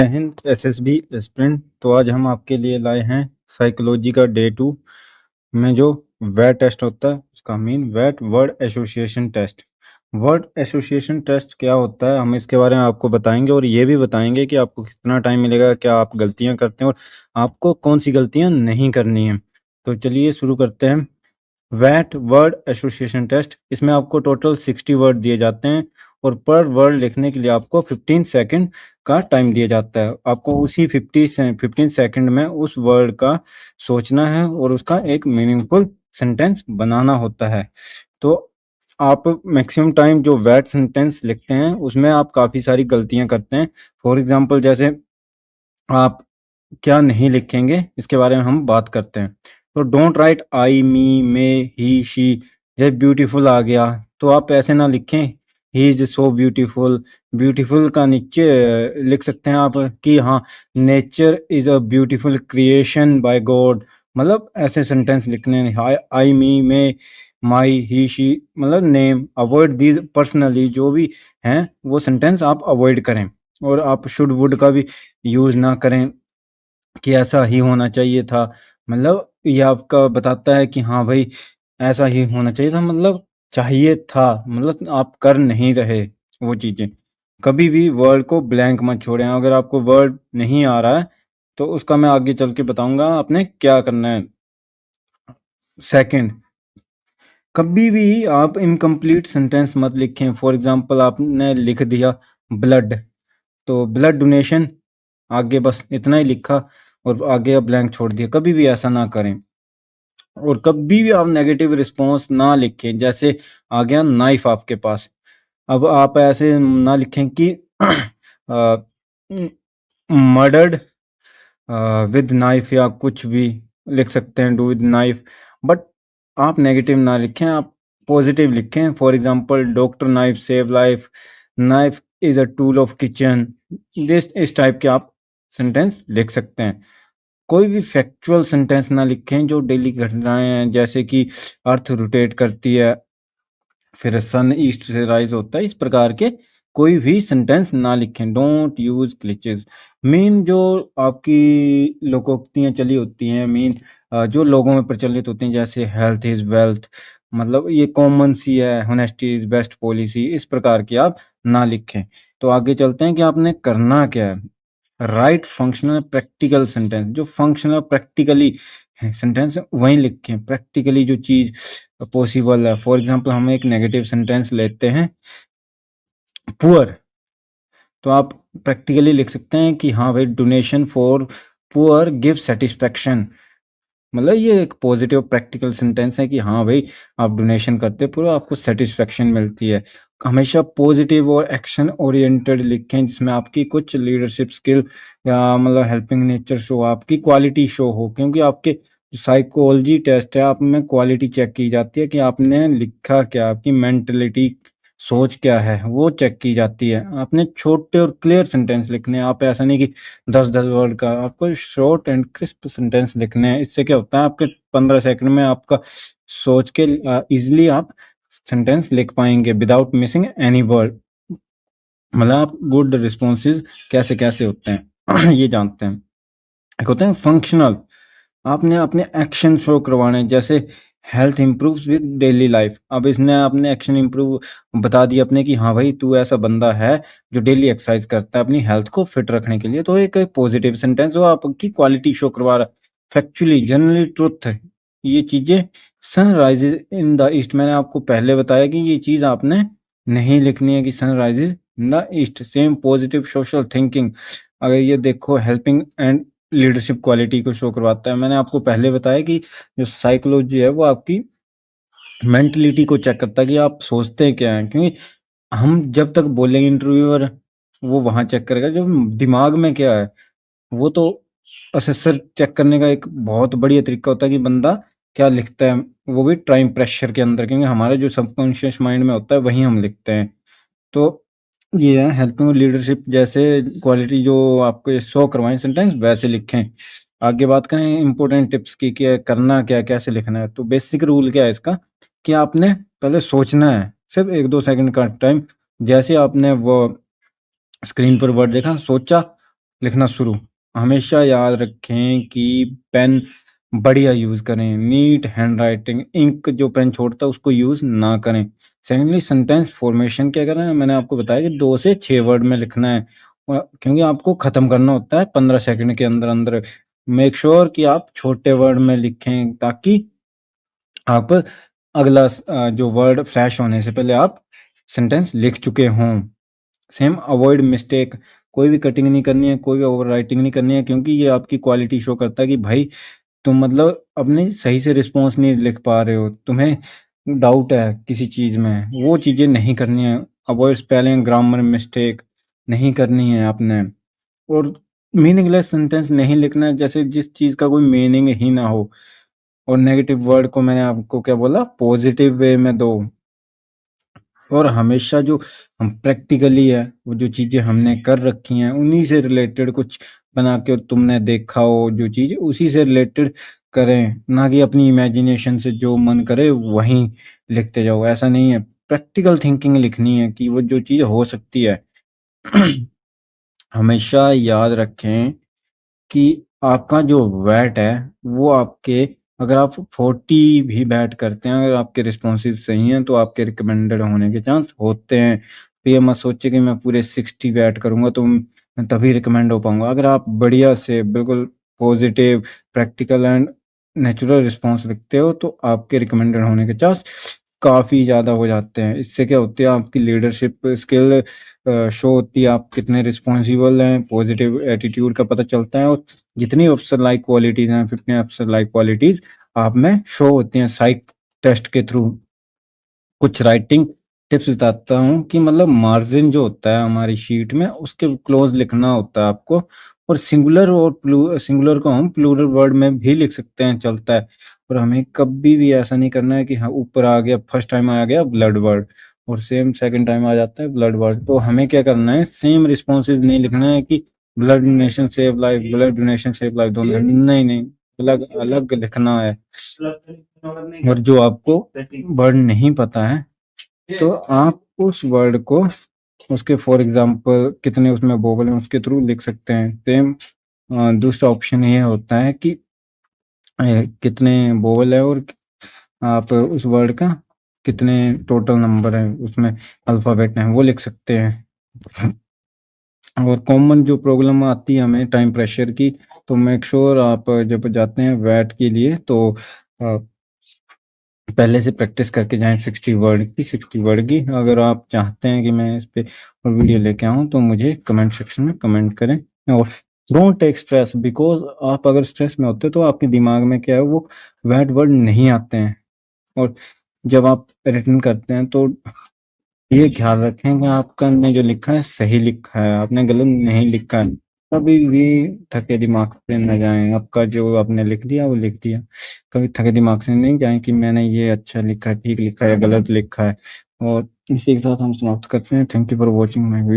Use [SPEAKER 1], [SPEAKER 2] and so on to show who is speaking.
[SPEAKER 1] जय Hind SSB aspirant. तो आज हम आपके लिए लाए हैं साइकोलॉजी का डे 2 में जो वेट टेस्ट होता है उसका mean wet word association test. Word association test क्या होता है हम इसके बारे में आपको बताएंगे और ये भी बताएंगे कि आपको कितना टाइम मिलेगा, क्या आप गलतियां करते हैं और आपको कौन सी गलतियां नहीं करनी है। तो चलिए शुरू करते हैं। वैट वर्ड एसोसिएशन टेस्ट, इसमें आपको टोटल 60 वर्ड दिए जाते हैं और पर वर्ड लिखने के लिए आपको 15 सेकंड का टाइम दिया जाता है। आपको उसी 15 सेकंड में उस वर्ड का सोचना है और उसका एक मीनिंगफुल सेंटेंस बनाना होता है। तो आप मैक्सिमम टाइम जो वैट सेंटेंस लिखते हैं उसमें आप काफ़ी सारी गलतियां करते हैं। फॉर एग्जांपल जैसे आप क्या नहीं लिखेंगे इसके बारे में हम बात करते हैं। तो don't right I me may he she. जब ब्यूटीफुल आ गया तो आप ऐसे ना लिखें he is so beautiful. Beautiful का नीचे लिख सकते हैं आप कि हाँ nature is a beautiful creation bye God. मतलब ऐसे सेंटेंस लिखने हैं। आई मी मे माई ही शी मतलब नेम। अवॉइड दीज पर्सनली, जो भी हैं वो सेंटेंस आप अवॉइड करें और आप शुड वुड का भी यूज ना करें कि ऐसा ही होना चाहिए था। मतलब ये आपका बताता है कि हाँ भाई ऐसा ही होना चाहिए था, मतलब चाहिए था, मतलब आप कर नहीं रहे वो चीज़ें। कभी भी वर्ड को ब्लैंक मत छोड़ें। अगर आपको वर्ड नहीं आ रहा है तो उसका मैं आगे चल के बताऊंगा आपने क्या करना है। सेकंड, कभी भी आप इनकम्प्लीट सेंटेंस मत लिखें। फॉर एग्जांपल आपने लिख दिया ब्लड, तो ब्लड डोनेशन आगे बस इतना ही लिखा और आगे आप ब्लैंक छोड़ दिया। कभी भी ऐसा ना करें। और कभी भी आप नेगेटिव रिस्पॉन्स ना लिखें। जैसे आ गया नाइफ आपके पास, अब आप ऐसे ना लिखें कि मर्डर्ड विद नाइफ या कुछ भी लिख सकते हैं, डू विद नाइफ। बट आप नेगेटिव ना लिखें, आप पॉजिटिव लिखें। For example doctor knife save life, knife is a tool of kitchen. इस टाइप के आप सेंटेंस लिख सकते हैं। कोई भी फैक्चुअल सेंटेंस ना लिखें जो डेली घटनाएं हैं, जैसे कि अर्थ रोटेट करती है, फिर सन ईस्ट से राइज होता है, इस प्रकार के कोई भी सेंटेंस ना लिखें। Don't use glitches. मेन जो आपकी लोकोक्तियां चली होती हैं, मेन जो लोगों में प्रचलित होती हैं, जैसे हेल्थ इज वेल्थ, मतलब ये कॉमन सी है। होनेस्टी इज बेस्ट पॉलिसी, इस प्रकार की आप ना लिखें। तो आगे चलते हैं कि आपने करना क्या है। राइट फंक्शनल प्रैक्टिकल सेंटेंस, जो फंक्शनल प्रैक्टिकली सेंटेंस वहीं लिखें, प्रैक्टिकली जो चीज पॉसिबल है। फॉर एग्जांपल हम एक नेगेटिव सेंटेंस लेते हैं पुअर, तो आप प्रैक्टिकली लिख सकते हैं कि हाँ भाई donation for poor give satisfaction. मतलब ये एक पॉजिटिव प्रैक्टिकल सेंटेंस है कि हाँ भाई आप डोनेशन करते हो पूरा आपको सेटिस्फेक्शन मिलती है। हमेशा पॉजिटिव और एक्शन ओरिएंटेड लिखें जिसमें आपकी कुछ लीडरशिप स्किल या मतलब हेल्पिंग नेचर शो, आपकी क्वालिटी शो हो। क्योंकि आपके साइकोलॉजी टेस्ट है, आप में क्वालिटी चेक की जाती है कि आपने लिखा क्या, आपकी मेंटलिटी सोच क्या है वो चेक की जाती है। आपने छोटे और क्लियर सेंटेंस लिखने हैं। आप ऐसा नहीं कि 10-10 वर्ड का, आपको शॉर्ट एंड क्रिस्प सेंटेंस लिखने हैं। इससे क्या होता है आपके 15 सेकंड में आपका सोच के इजिली आप सेंटेंस लिख पाएंगे विदाउट मिसिंग एनी वर्ड। मतलब आप गुड रिस्पॉन्सेज कैसे कैसे होते हैं ये जानते हैं। एक होते हैं फंक्शनल, आपने अपने एक्शन शो करवाने हैं। जैसे health improves with daily life, अब इसने आपने एक्शन इंप्रूव बता दिया अपने कि हाँ भाई तू ऐसा बंदा है जो डेली एक्सरसाइज करता है अपनी हेल्थ को फिट रखने के लिए। तो एक पॉजिटिव सेंटेंस वो आपकी क्वालिटी शो करवा रहा है। फैक्चुअली जनरली ट्रुथ है ये चीजें। सनराइजेज इन द ईस्ट, मैंने आपको पहले बताया कि ये चीज आपने नहीं लिखनी है कि sunrises in the east. Same positive social thinking, अगर ये देखो हेल्पिंग एंड लीडरशिप क्वालिटी को शो करवाता है। मैंने आपको पहले बताया कि जो साइकोलॉजी है वो आपकी मेंटलिटी को चेक करता है कि आप सोचते क्या हैं। क्योंकि हम जब तक बोलेंगे इंटरव्यूअर वो वहां चेक करेगा जो दिमाग में क्या है। वो तो असेसर चेक करने का एक बहुत बढ़िया तरीका होता है कि बंदा क्या लिखता है, वो भी टाइम प्रेशर के अंदर, क्योंकि हमारे जो सबकॉन्शियस माइंड में होता है वही हम लिखते हैं। तो ये है हेल्पिंग लीडरशिप जैसे क्वालिटी जो आपको ये शो करवाएं सेंटेंस वैसे लिखें। आगे बात करें इंपॉर्टेंट टिप्स की, क्या करना क्या कैसे लिखना है। तो बेसिक रूल क्या है इसका कि आपने पहले सोचना है सिर्फ 1-2 सेकंड का टाइम। जैसे आपने वो स्क्रीन पर वर्ड देखा, सोचा, लिखना शुरू। हमेशा याद रखें कि पेन बढ़िया यूज़ करें, नीट हैंड राइटिंग, इंक जो पेन छोड़ता है उसको यूज़ ना करें। सेकेंडली सेंटेंस फॉर्मेशन क्या करना है, मैंने आपको बताया कि 2 से 6 वर्ड में लिखना है क्योंकि आपको ख़त्म करना होता है 15 सेकंड के अंदर-अंदर। मेक श्योर कि आप छोटे वर्ड में लिखें ताकि आप अगला जो वर्ड फ्लैश होने से पहले आप सेंटेंस लिख चुके हों। सेम अवॉइड मिस्टेक, कोई भी कटिंग नहीं करनी है, कोई भी ओवर राइटिंग नहीं करनी है क्योंकि ये आपकी क्वालिटी शो करता है कि भाई तुम मतलब अपने सही से रिस्पॉन्स नहीं लिख पा रहे हो, तुम्हें डाउट है किसी चीज़ में, वो चीज़ें नहीं करनी है। अवॉइड स्पेलिंग ग्रामर मिस्टेक नहीं करनी है आपने। और मीनिंगलेस सेंटेंस नहीं लिखना है, जैसे जिस चीज़ का कोई मीनिंग ही ना हो। और नेगेटिव वर्ड को मैंने आपको क्या बोला, पॉजिटिव वे में दो। और हमेशा जो हम प्रैक्टिकली है, वो जो चीज़ें हमने कर रखी हैं उन्हीं से रिलेटेड कुछ बना के तुमने देखा हो जो चीज़ उसी से रिलेटेड करें, ना कि अपनी इमेजिनेशन से जो मन करे वहीं लिखते जाओ। ऐसा नहीं है, प्रैक्टिकल थिंकिंग लिखनी है कि वो जो चीज़ हो सकती है। हमेशा याद रखें कि आपका जो वैट है वो आपके, अगर आप 40 भी बैट करते हैं, अगर आपके रिस्पॉन्सेज सही हैं तो आपके रिकमेंडेड होने के चांस होते हैं। तो ये मत सोचिए कि मैं पूरे 60 बैट करूंगा तो मैं तभी रिकमेंड हो पाऊंगा। अगर आप बढ़िया से बिल्कुल positive, practical and natural response लिखते हो तो आपके रिकमेंडेड होने के चांस काफ़ी ज़्यादा हो जाते हैं। इससे क्या होती है, आपकी लीडरशिप स्किल शो होती है, आप कितने रिस्पॉन्सिबल हैं, पॉजिटिव एटीट्यूड का पता चलता है। और जितनी अफसर लाइक क्वालिटीज़ हैं, 15 अफसर लाइक क्वालिटीज़ आप में शो होती हैं साइक टेस्ट के थ्रू। कुछ राइटिंग टिप्स बताता हूँ कि मतलब मार्जिन जो होता है हमारी शीट में उसके क्लोज लिखना होता है आपको। और सिंगुलर और सिंगुलर को हम प्लूरल वर्ड में भी लिख सकते हैं, चलता है। और हमें कभी भी ऐसा नहीं करना है कि हाँ ऊपर आ गया, फर्स्ट टाइम आ गया ब्लड वर्ड और सेम सेकंड टाइम आ जाता है ब्लड वर्ड, तो हमें क्या करना है, सेम रिस्पॉन्सेज नहीं लिखना है कि blood donation save life, blood donation save life, दोनों नहीं नहीं, अलग अलग लिखना है। और जो आपको वर्ड नहीं पता है तो आप उस वर्ड को उसके फॉर एग्जांपल कितने उसमें वोवल हैं उसके थ्रू लिख सकते हैं। सेम दूसरा ऑप्शन ये होता है कि कितने वोवल है और आप उस वर्ड का कितने टोटल नंबर है उसमें अल्फ़ाबेट हैं वो लिख सकते हैं। और कॉमन जो प्रॉब्लम आती है हमें टाइम प्रेशर की, तो मेक श्योर आप जब जाते हैं वैट के लिए तो पहले से प्रैक्टिस करके जाएं 60 वर्ड की। अगर आप चाहते हैं कि मैं इस पे और वीडियो लेके आऊँ तो मुझे कमेंट सेक्शन में कमेंट करें। और डोंट टेक स्ट्रेस, बिकॉज आप अगर स्ट्रेस में होते हो तो आपके दिमाग में क्या है, वो बैड वर्ड नहीं आते हैं। और जब आप रिटर्न करते हैं तो ये ख्याल रखें कि आपका ने जो लिखा है सही लिखा है, आपने गलत नहीं लिखा है। कभी भी थके दिमाग से न जाएं, आपका जो आपने लिख दिया वो लिख दिया। कभी थके दिमाग से नहीं जाएं कि मैंने ये अच्छा लिखा है, ठीक लिखा है या गलत लिखा है। और इसी के साथ हम समाप्त करते हैं। Thank you for watching my video.